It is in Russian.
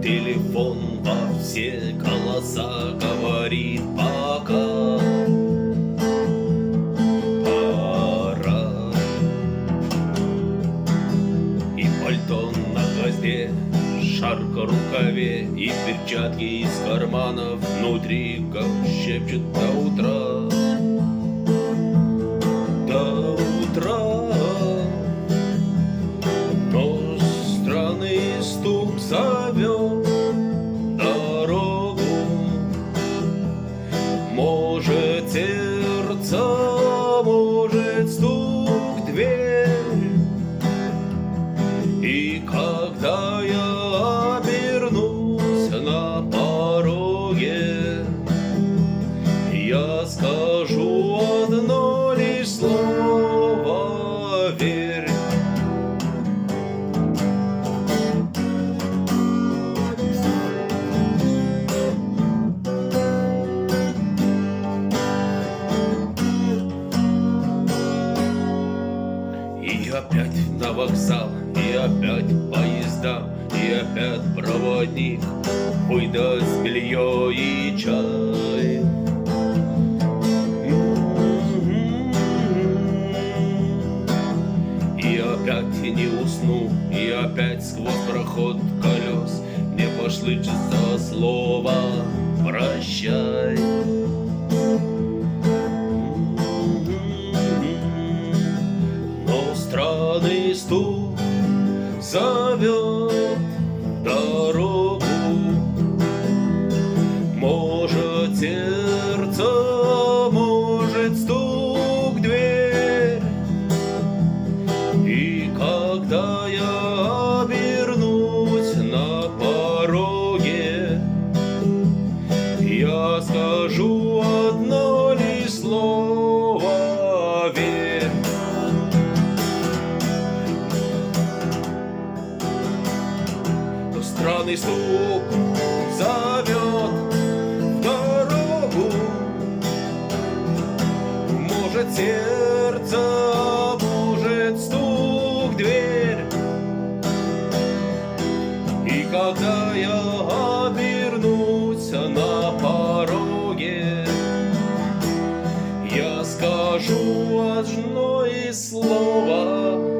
Телефон во все голоса говорит пока. Пора. И пальто на гвозде, шарф в рукаве, и перчатки из карманов внутри, как шепчет до утра. До утра. Но странный стук зовет дорогу. Может, сердце, может, стук в дверь. И когда я обернусь на пороге, я скажу одно лишь слово: верь. И опять на вокзал, и опять поезда, и опять проводник, выдаст белье и чай. И опять не усну, и опять сквозь проход колес мне послышится слово «прощай». Странный стук зовет дорогу. Может, сердце, может, стук в дверь. И когда я обернусь на пороге, я скажу одно лишь слово: верь. Странный стук зовет в дорогу. Может, сердце, может, стук в дверь. И когда я обернусь на пороге, я скажу одно слово: